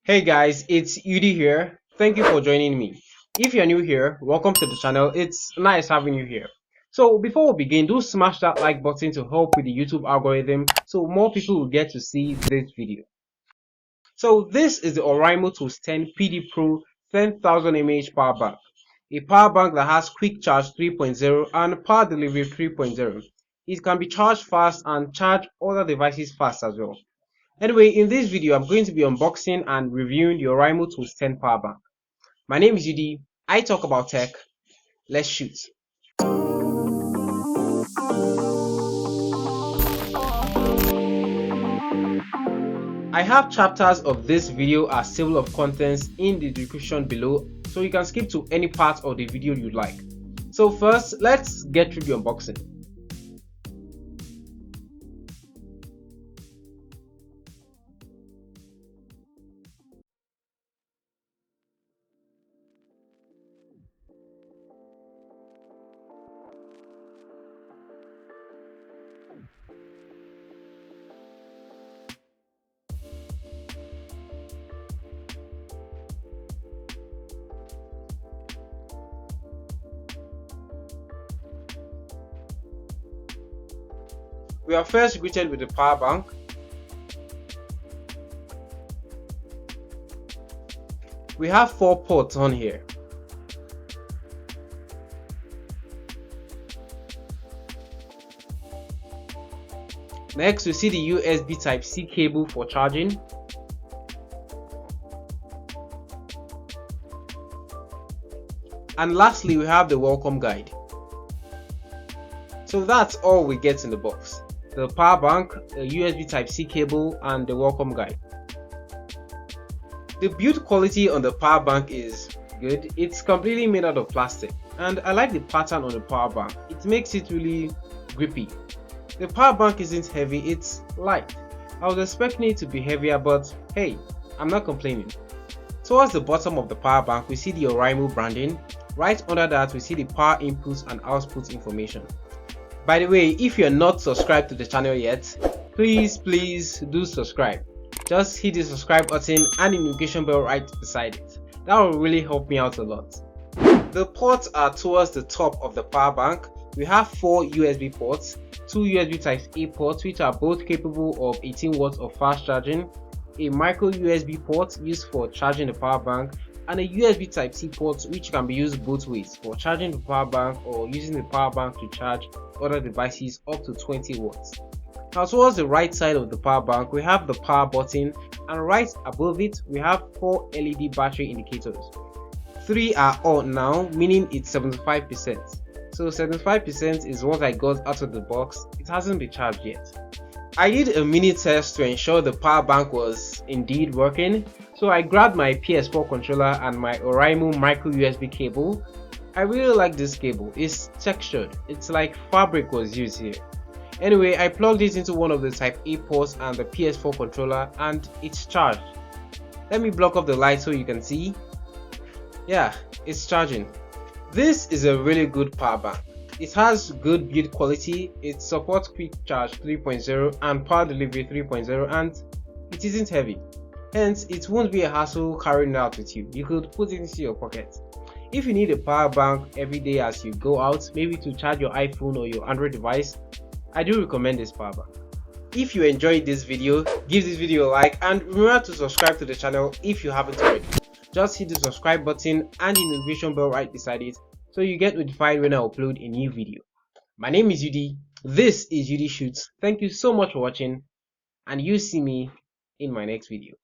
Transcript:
Hey guys, it's Udi here. Thank you for joining me. If you're new here, welcome to the channel. It's nice having you here. So before we begin, do smash that like button to help with the YouTube algorithm so more people will get to see this video. So this is the Oraimo Toast 10 PD Pro 10,000 mAh power bank. A power bank that has quick charge 3.0 and power delivery 3.0. It can be charged fast and charge other devices fast as well. Anyway, in this video, I'm going to be unboxing and reviewing the Oraimo Toast 10 power bank. My name is Yudi. I talk about tech. Let's shoot. I have chapters of this video as table of contents in the description below, so you can skip to any part of the video you'd like. So first, let's get through the unboxing. We are first greeted with the power bank. We have 4 ports on here. Next, we see the USB Type-C cable for charging. And lastly, we have the welcome guide. So that's all we get in the box. The power bank, a USB Type-C cable, and the welcome guide. The build quality on the power bank is good. It's completely made out of plastic, and I like the pattern on the power bank. It makes it really grippy. The power bank isn't heavy, it's light. I was expecting it to be heavier, but hey, I'm not complaining. Towards the bottom of the power bank, we see the Oraimo branding. Right under that, we see the power inputs and outputs information. By the way, if you're not subscribed to the channel yet, please do subscribe. Just hit the subscribe button and the notification bell right beside it. That will really help me out a lot. The ports are towards the top of the power bank. We have 4 USB ports, 2 USB Type-A ports which are both capable of 18 watts of fast charging, a micro USB port used for charging the power bank, and a USB Type-C port which can be used both ways for charging the power bank or using the power bank to charge other devices up to 20 watts. Now towards the right side of the power bank, we have the power button, and right above it we have 4 LED battery indicators. 3 are on now, meaning it's 75%. So 75% is what I got out of the box. It hasn't been charged yet. I did a mini test to ensure the power bank was indeed working. So I grabbed my PS4 controller and my Oraimo micro USB cable. I really like this cable. It's textured. It's like fabric was used here. Anyway, I plugged it into one of the Type-A ports and the PS4 controller, and it's charged. Let me block off the light so you can see. Yeah, it's charging. This is a really good power bank. It has good build quality, it supports quick charge 3.0 and power delivery 3.0, and it isn't heavy. Hence, it won't be a hassle carrying it out with you. You could put it into your pocket. If you need a power bank every day as you go out, maybe to charge your iPhone or your Android device, I do recommend this power bank. If you enjoyed this video, give this video a like, and remember to subscribe to the channel if you haven't already. Just hit the subscribe button and the notification bell right beside it so you get notified when I upload a new video. My name is Yudi. This is Yudi Shoots. Thank you so much for watching, and you see me in my next video.